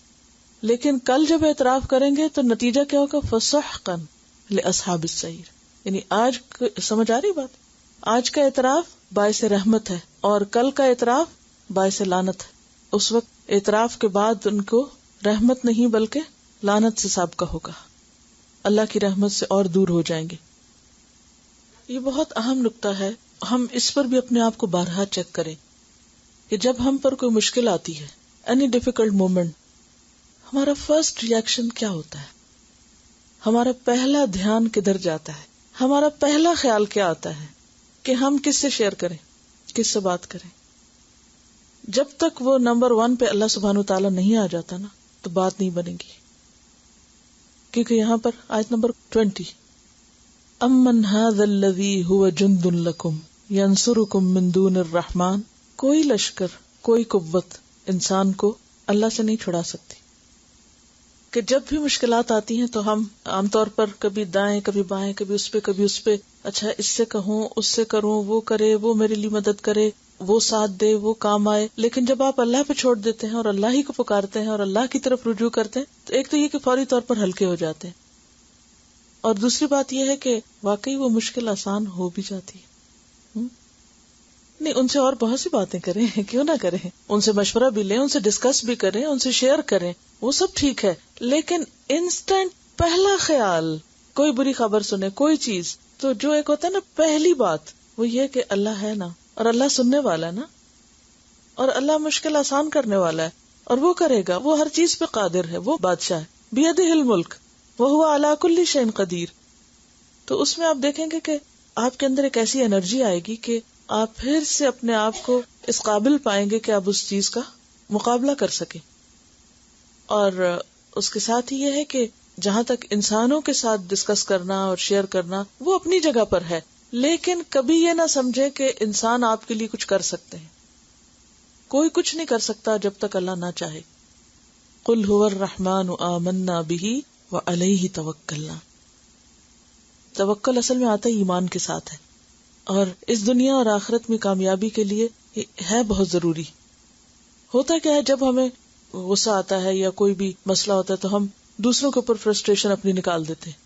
لیکن کل جب اعتراف کریں گے تو نتیجہ کیا ہوگا؟ فسحقا لاصحاب السعیر، یعنی آج سمجھ آ رہی بات، آج کا اعتراف باعث رحمت ہے اور کل کا اعتراف باعث لعنت ہے۔ اس وقت اعتراف کے بعد ان کو رحمت نہیں بلکہ لعنت سے سابقہ ہوگا، اللہ کی رحمت سے اور دور ہو جائیں گے۔ یہ بہت اہم نکتہ ہے، ہم اس پر بھی اپنے آپ کو بارہا چیک کریں کہ جب ہم پر کوئی مشکل آتی ہے، اینی ڈیفیکلٹ مومنٹ، ہمارا فرسٹ ریئیکشن کیا ہوتا ہے، ہمارا پہلا دھیان کدھر جاتا ہے، ہمارا پہلا خیال کیا آتا ہے کہ ہم کس سے شیئر کریں، کس سے بات کریں۔ جب تک وہ نمبر 1 پہ اللہ سبحانہ وتعالیٰ نہیں آ جاتا نا تو بات نہیں بنے گی، کیونکہ یہاں پر آیت نمبر 20، امن ھذا الذی ھو جند لکم ینصرکم من دون الرحمن، کوئی لشکر، کوئی قوت انسان کو اللہ سے نہیں چھڑا سکتی۔ کہ جب بھی مشکلات آتی ہیں تو ہم عام طور پر کبھی دائیں کبھی بائیں، کبھی اس پہ اچھا اس سے کہوں، اس سے کروں، وہ کرے، وہ میرے لیے مدد کرے، وہ ساتھ دے، وہ کام آئے۔ لیکن جب آپ اللہ پہ چھوڑ دیتے ہیں اور اللہ ہی کو پکارتے ہیں اور اللہ کی طرف رجوع کرتے ہیں تو ایک تو یہ کہ فوری طور پر ہلکے ہو جاتے ہیں، اور دوسری بات یہ ہے کہ واقعی وہ مشکل آسان ہو بھی جاتی ہے۔ نہیں، ان سے اور بہت سی باتیں کریں، کیوں نہ کریں، ان سے مشورہ بھی لیں، ان سے ڈسکس بھی کریں، ان سے شیئر کریں، وہ سب ٹھیک ہے، لیکن انسٹنٹ پہلا خیال کوئی بری خبر سنے، کوئی چیز، تو جو ایک ہوتا ہے نا پہلی بات، وہ یہ کہ اللہ ہے نا، اور اللہ سننے والا ہے نا، اور اللہ مشکل آسان کرنے والا ہے، اور وہ کرے گا، وہ ہر چیز پہ قادر ہے، وہ بادشاہ ہے، بیدہ الملک وہو علی کل شیء قدیر۔ تو اس میں آپ دیکھیں گے کہ آپ کے اندر ایک ایسی انرجی آئے گی کہ آپ پھر سے اپنے آپ کو اس قابل پائیں گے کہ آپ اس چیز کا مقابلہ کر سکیں۔ اور اس کے ساتھ ہی یہ ہے کہ جہاں تک انسانوں کے ساتھ ڈسکس کرنا اور شیئر کرنا وہ اپنی جگہ پر ہے، لیکن کبھی یہ نہ سمجھے کہ انسان آپ کے لیے کچھ کر سکتے ہیں۔ کوئی کچھ نہیں کر سکتا جب تک اللہ نہ چاہے۔ قل هو الرحمن آمنا به وعلیہ توکلنا۔ توکل اصل میں آتا ہے ایمان کے ساتھ ہے، اور اس دنیا اور آخرت میں کامیابی کے لیے ہے بہت ضروری۔ ہوتا کیا ہے، جب ہمیں غصہ آتا ہے یا کوئی بھی مسئلہ ہوتا ہے تو ہم دوسروں کے اوپر فرسٹریشن اپنی نکال دیتے ہیں،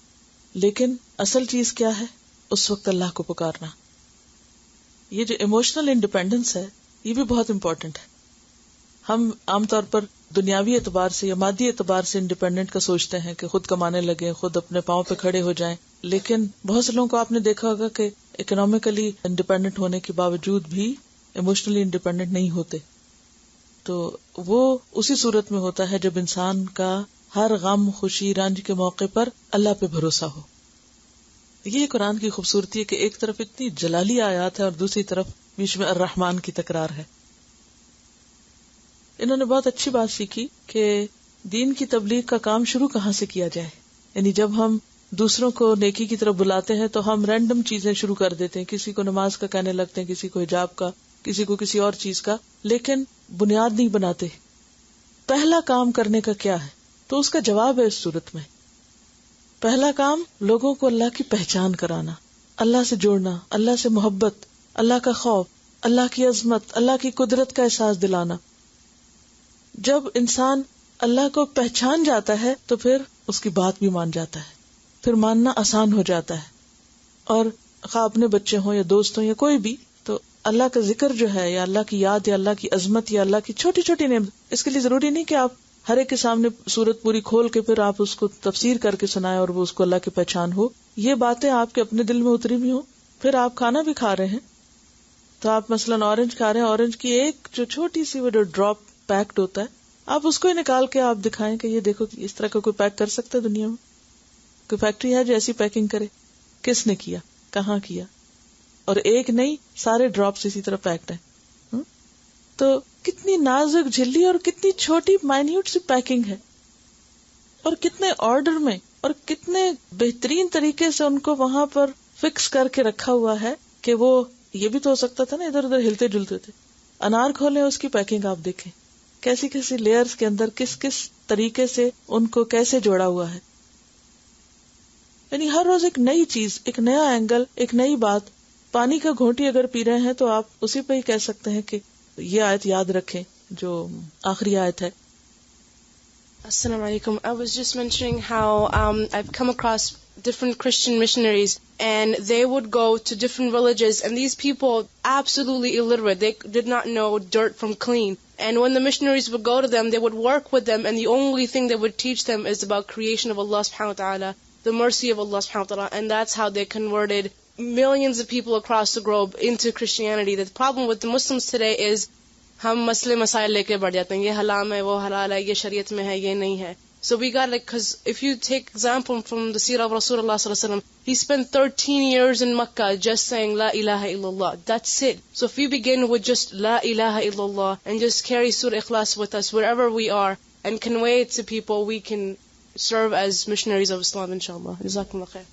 لیکن اصل چیز کیا ہے؟ اس وقت اللہ کو پکارنا، یہ جو ایموشنل انڈیپینڈنس ہے یہ بھی بہت امپورٹنٹ ہے. ہم عام طور پر دنیاوی اعتبار سے یا مادی اعتبار سے انڈیپینڈنٹ کا سوچتے ہیں کہ خود کمانے لگے, خود اپنے پاؤں پہ کھڑے ہو جائیں, لیکن بہت سے لوگوں کو آپ نے دیکھا ہوگا کہ اکنامکلی انڈیپینڈنٹ ہونے کے باوجود بھی ایموشنلی انڈیپینڈنٹ نہیں ہوتے. تو وہ اسی صورت میں ہوتا ہے جب انسان کا ہر غم, خوشی, رنج کے موقع پر اللہ پہ بھروسہ ہو. یہ قرآن کی خوبصورتی ہے کہ ایک طرف اتنی جلالی آیات ہے اور دوسری طرف بیچ میں الرحمن کی تکرار ہے. انہوں نے بہت اچھی بات سیکھی کہ دین کی تبلیغ کا کام شروع کہاں سے کیا جائے. یعنی جب ہم دوسروں کو نیکی کی طرف بلاتے ہیں تو ہم رینڈم چیزیں شروع کر دیتے ہیں, کسی کو نماز کا کہنے لگتے ہیں, کسی کو حجاب کا, کسی کو کسی اور چیز کا, لیکن بنیاد نہیں بناتے. پہلا کام کرنے کا کیا ہے؟ تو اس کا جواب ہے اس صورت میں. پہلا کام لوگوں کو اللہ کی پہچان کرانا, اللہ سے جوڑنا, اللہ سے محبت, اللہ کا خوف, اللہ کی عظمت, اللہ کی قدرت کا احساس دلانا. جب انسان اللہ کو پہچان جاتا ہے تو پھر اس کی بات بھی مان جاتا ہے, پھر ماننا آسان ہو جاتا ہے. اور خواہ اپنے بچے ہوں یا دوست ہوں یا کوئی بھی, تو اللہ کا ذکر جو ہے یا اللہ کی یاد یا اللہ کی عظمت یا اللہ کی چھوٹی چھوٹی نعمت, اس کے لیے ضروری نہیں کہ آپ ہر ایک کے سامنے سورت پوری کھول کے پھر آپ اس کو تفسیر کر کے سنائیں اور وہ اس کو اللہ کی پہچان ہو. یہ باتیں آپ کے اپنے دل میں اتری بھی ہوں. پھر آپ کھانا بھی کھا رہے ہیں تو آپ مثلاً اورنج کھا رہے ہیں, اورنج کی ایک جو چھوٹی سی وہ جو ڈراپ پیکڈ ہوتا ہے, آپ اس کو ہی نکال کے آپ دکھائیں کہ یہ دیکھو اس طرح کا کوئی پیک کر سکتا ہے دنیا میں؟ کوئی فیکٹری ہے جو ایسی پیکنگ کرے؟ کس نے کیا, کہاں کیا؟ اور ایک نہیں, سارے ڈراپس اسی طرح پیکڈ ہیں. تو کتنی نازک جھلی اور کتنی چھوٹی مائنیوٹ سی پیکنگ ہے, اور کتنے آرڈر میں اور کتنے بہترین طریقے سے ان کو وہاں پر فکس کر کے رکھا ہوا ہے کہ وہ یہ بھی تو ہو سکتا تھا نا ادھر ادھر ہلتے جلتے تھے. انار کھولیں, اس کی پیکنگ آپ دیکھیں کیسی کیسی لیئرز کے اندر کس کس طریقے سے ان کو کیسے جوڑا ہوا ہے. یعنی ہر روز ایک نئی چیز, ایک نیا اینگل, ایک نئی بات. پانی کا گھونٹی اگر پی رہے ہیں تو آپ اسی پہ ہی کہہ سکتے ہیں کہ یہ آیت یاد رکھیں جو آخری آیت ہے. Assalamu alaikum. I was just mentioning how I've come across different Christian missionaries, and they would go to different villages, and these people absolutely illiterate. They did not know dirt from clean. And when the missionaries would go to them, they would work with them, and the only thing they would teach them is about creation of Allah subhanahu wa ta'ala, the mercy of Allah subhanahu wa ta'ala, and that's how they converted millions of people across the globe into Christianity. The problem with the Muslims today is ہم مسئلے مسائل لے کے بڑھ جاتے ہیں, یہ حرام ہے, وہ حلال ہے, یہ شریعت میں ہے, یہ نہیں ہے. So we got because if you take example from the seerah of Rasulullah sallallahu alaihi wasallam, he spent 13 years in Makkah just saying La ilaha illallah. That's it. So if we begin with just La ilaha illallah and just carry Surah Ikhlas with us wherever we are and convey it to people, we can serve as missionaries of Islam inshallah. Jazakumullah khair.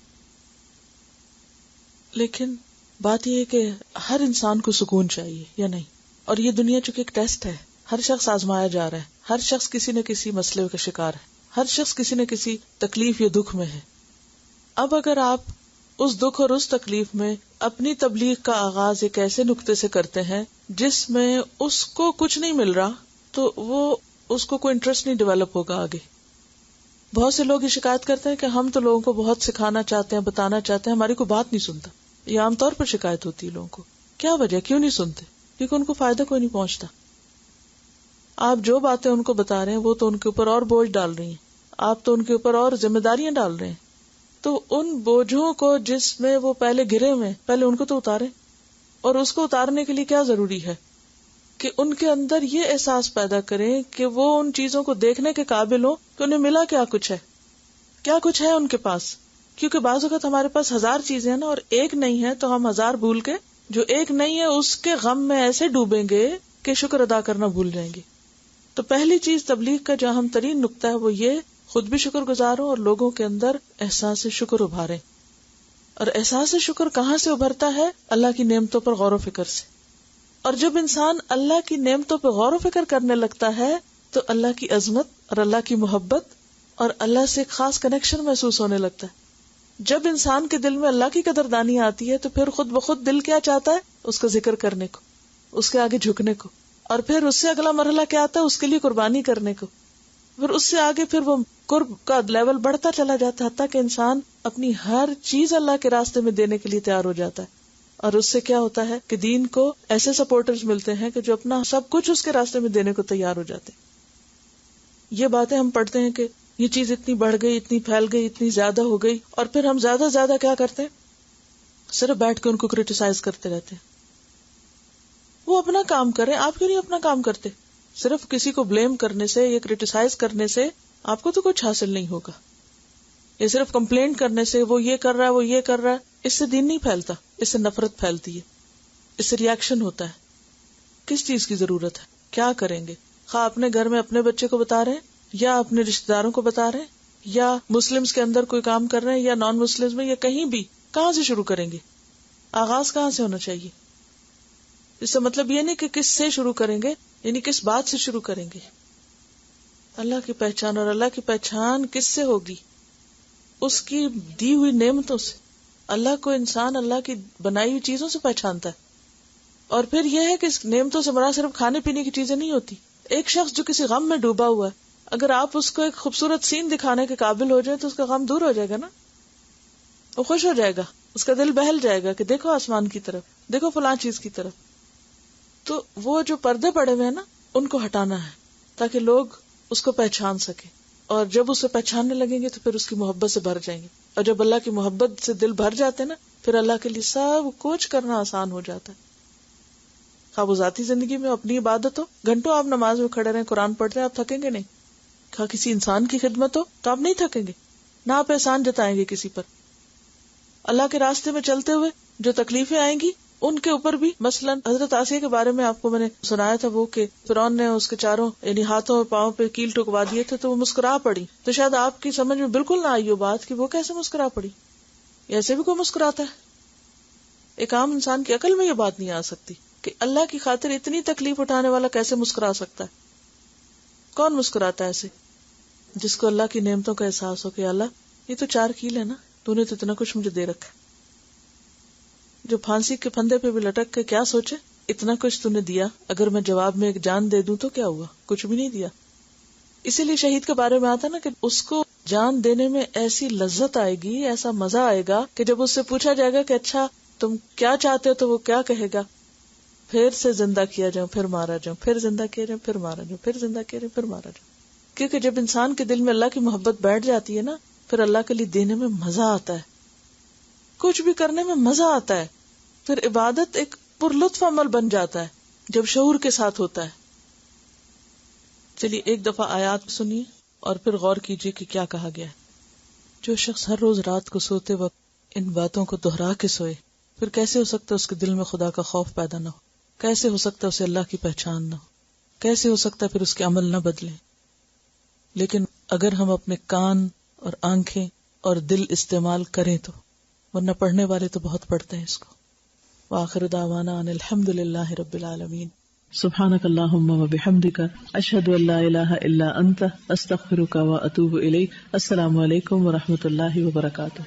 لیکن بات یہ ہے کہ ہر انسان کو سکون چاہیے یا نہیں, اور یہ دنیا چونکہ ایک ٹیسٹ ہے, ہر شخص آزمایا جا رہا ہے, ہر شخص کسی نہ کسی مسئلے کا شکار ہے, ہر شخص کسی نہ کسی تکلیف یا دکھ میں ہے. اب اگر آپ اس دکھ اور اس تکلیف میں اپنی تبلیغ کا آغاز ایک ایسے نقطے سے کرتے ہیں جس میں اس کو کچھ نہیں مل رہا, تو وہ اس کو کوئی انٹرسٹ نہیں ڈیولپ ہوگا آگے. بہت سے لوگ یہ شکایت کرتے ہیں کہ ہم تو لوگوں کو بہت سکھانا چاہتے ہیں, بتانا چاہتے ہیں, ہماری کوئی بات نہیں سنتا. یہ عام طور پر شکایت ہوتی ہے لوگوں کو. کیا وجہ, کیوں نہیں سنتے؟ کیونکہ ان کو فائدہ کوئی نہیں پہنچتا. آپ جو باتیں ان کو بتا رہے ہیں وہ تو ان کے اوپر اور بوجھ ڈال رہی ہیں, آپ تو ان کے اوپر اور ذمہ داریاں ڈال رہے ہیں. تو ان بوجھوں کو جس میں وہ پہلے گرے ہوئے, پہلے ان کو تو اتاریں. اور اس کو اتارنے کے لیے کیا ضروری ہے کہ ان کے اندر یہ احساس پیدا کریں کہ وہ ان چیزوں کو دیکھنے کے قابل ہوں کہ انہیں ملا کیا کچھ ہے, کیا کچھ ہے ان کے پاس. کیونکہ بعض اوقات ہمارے پاس 1000 چیزیں ہیں نا, اور ایک نہیں ہے, تو ہم 1000 بھول کے جو ایک نہیں ہے اس کے غم میں ایسے ڈوبیں گے کہ شکر ادا کرنا بھول جائیں گے. تو پہلی چیز تبلیغ کا جو اہم ترین نقطہ ہے وہ یہ, خود بھی شکر گزار ہو اور لوگوں کے اندر احساس شکر ابھارے. اور احساس شکر کہاں سے ابھرتا ہے؟ اللہ کی نعمتوں پر غور و فکر سے. اور جب انسان اللہ کی نعمتوں پر غور و فکر کرنے لگتا ہے تو اللہ کی عظمت اور اللہ کی محبت اور اللہ سے ایک خاص کنیکشن محسوس ہونے لگتا ہے. جب انسان کے دل میں اللہ کی قدردانی آتی ہے تو پھر خود بخود دل کیا چاہتا ہے؟ اس کا ذکر کرنے کو, اس کے آگے جھکنے کو, اور پھر اس سے اگلا مرحلہ کیا آتا ہے؟ اس کے لیے قربانی کرنے کو. پھر اس سے آگے پھر وہ قرب کا لیول بڑھتا چلا جاتا ہے, حتیٰ کہ انسان اپنی ہر چیز اللہ کے راستے میں دینے کے لیے تیار ہو جاتا ہے. اور اس سے کیا ہوتا ہے کہ دین کو ایسے سپورٹرز ملتے ہیں کہ جو اپنا سب کچھ اس کے راستے میں دینے کو تیار ہو جاتے ہیں. یہ باتیں ہم پڑھتے ہیں کہ یہ چیز اتنی بڑھ گئی، اتنی پھیل گئی، اتنی زیادہ ہو گئی، اور پھر ہم زیادہ زیادہ کیا کرتے ہیں؟ صرف بیٹھ کے ان کو کرٹیسائز کرتے رہتے ہیں. وہ اپنا کام کریں، آپ کیوں نہیں اپنا کام کرتے؟ صرف کسی کو بلیم کرنے سے یا کرٹیسائز کرنے سے آپ کو تو کچھ حاصل نہیں ہوگا. یا صرف کمپلینٹ کرنے سے وہ یہ کر رہا ہے، وہ یہ کر رہا ہے، اس سے دین نہیں پھیلتا، اس سے نفرت پھیلتی ہے، اس سے ریاکشن ہوتا ہے. کس چیز کی ضرورت ہے؟ کیا کریں گے؟ خواہ اپنے گھر میں اپنے بچے کو بتا رہے ہیں، یا اپنے رشتہ داروں کو بتا رہے ہیں، یا مسلمز کے اندر کوئی کام کر رہے ہیں، یا نان مسلمز میں، یا کہیں بھی. کہاں سے شروع کریں گے؟ آغاز کہاں سے ہونا چاہیے؟ اس سے مطلب یہ نہیں کہ کس سے شروع کریں گے، یعنی کس بات سے شروع کریں گے. اللہ کی پہچان، اور اللہ کی پہچان کس سے ہوگی؟ اس کی دی ہوئی نعمتوں سے. اللہ کو انسان اللہ کی بنائی ہوئی چیزوں سے پہچانتا ہے. اور پھر یہ ہے کہ اس نعمتوں سے مراد صرف کھانے پینے کی چیزیں نہیں ہوتی. ایک شخص جو کسی غم میں ڈوبا ہوا ہے، اگر آپ اس کو ایک خوبصورت سین دکھانے کے قابل ہو جائے تو اس کا غم دور ہو جائے گا نا، وہ خوش ہو جائے گا، اس کا دل بہل جائے گا کہ دیکھو آسمان کی طرف، دیکھو فلاں چیز کی طرف. تو وہ جو پردے پڑے ہوئے ہیں نا، ان کو ہٹانا ہے تاکہ لوگ اس کو پہچان سکیں. اور جب اسے پہچاننے لگیں گے تو پھر اس کی محبت سے بھر جائیں گے. اور جب اللہ کی محبت سے دل بھر جاتے ہیں نا، پھر اللہ کے لیے سب کچھ کرنا آسان ہو جاتا ہے. خواہ وہ ذاتی زندگی میں اپنی عبادت ہو، گھنٹوں آپ نماز میں کھڑے رہیں، قرآن پڑھتے ہیں، آپ تھکیں گے نہیں. خواہ کسی انسان کی خدمت ہو تو آپ نہیں تھکیں گے، نہ آپ احسان جتائیں گے کسی پر. اللہ کے راستے میں چلتے ہوئے جو تکلیفیں آئیں گی ان کے اوپر بھی، مثلا حضرت آسیہ کے بارے میں آپ کو میں نے سنایا تھا، وہ کہ فرعون نے اس کے چاروں یعنی ہاتھوں اور پاؤں پہ کیل ٹکوا دیے تھے تو وہ مسکرا پڑی. تو شاید آپ کی سمجھ میں بالکل نہ آئی ہو بات کہ وہ کیسے مسکرا پڑی. ایسے بھی کوئی مسکراتا ہے؟ ایک عام انسان کی عقل میں یہ بات نہیں آ سکتی کہ اللہ کی خاطر اتنی تکلیف اٹھانے والا کیسے مسکرا سکتا ہے. کون مسکراتا ہے ایسے؟ جس کو اللہ کی نعمتوں کا احساس ہو کہ اللہ یہ تو 4 کیل ہے نا، تو نے تو اتنا کچھ مجھے دے رکھا. جو پھانسی کے پھندے پہ بھی لٹک کے کیا سوچے، اتنا کچھ تو نے دیا، اگر میں جواب میں ایک جان دے دوں تو کیا ہوا؟ کچھ بھی نہیں دیا. اسی لیے شہید کے بارے میں آتا نا کہ اس کو جان دینے میں ایسی لذت آئے گی، ایسا مزہ آئے گا کہ جب اس سے پوچھا جائے گا کہ اچھا تم کیا چاہتے ہو تو وہ کیا کہے گا؟ پھر سے زندہ کیا جاؤں، پھر مارا جاؤں، پھر زندہ کیا جاؤں، پھر مارا جاؤں، پھر زندہ کیا جاؤں، پھر مارا جاؤں. کیونکہ جب انسان کے دل میں اللہ کی محبت بیٹھ جاتی ہے نا، پھر اللہ کے لیے دینے میں مزہ آتا ہے، کچھ بھی کرنے میں مزہ آتا ہے. پھر عبادت ایک پرلطف عمل بن جاتا ہے جب شعور کے ساتھ ہوتا ہے. چلیے ایک دفعہ آیات سنیے اور پھر غور کیجیے کہ کیا کہا گیا ہے. جو شخص ہر روز رات کو سوتے وقت ان باتوں کو دہرا کے سوئے، پھر کیسے ہو سکتا ہے اس کے دل میں خدا کا خوف پیدا نہ ہو؟ کیسے ہو سکتا ہے اسے اللہ کی پہچان نہ ہو؟ کیسے ہو سکتا ہے پھر اس کے عمل نہ بدلیں؟ لیکن اگر ہم اپنے کان اور آنکھیں اور دل استعمال کریں تو، ورنہ پڑھنے والے تو بہت پڑھتے ہیں اس کو. وآخر دعوانا ان الحمد للہ رب العالمین. سبحانک اللہم وبحمدک، اشہد ان لا الہ الا انت، استغفرک واتوب الیک. السلام علیکم ورحمۃ اللہ وبرکاتہ.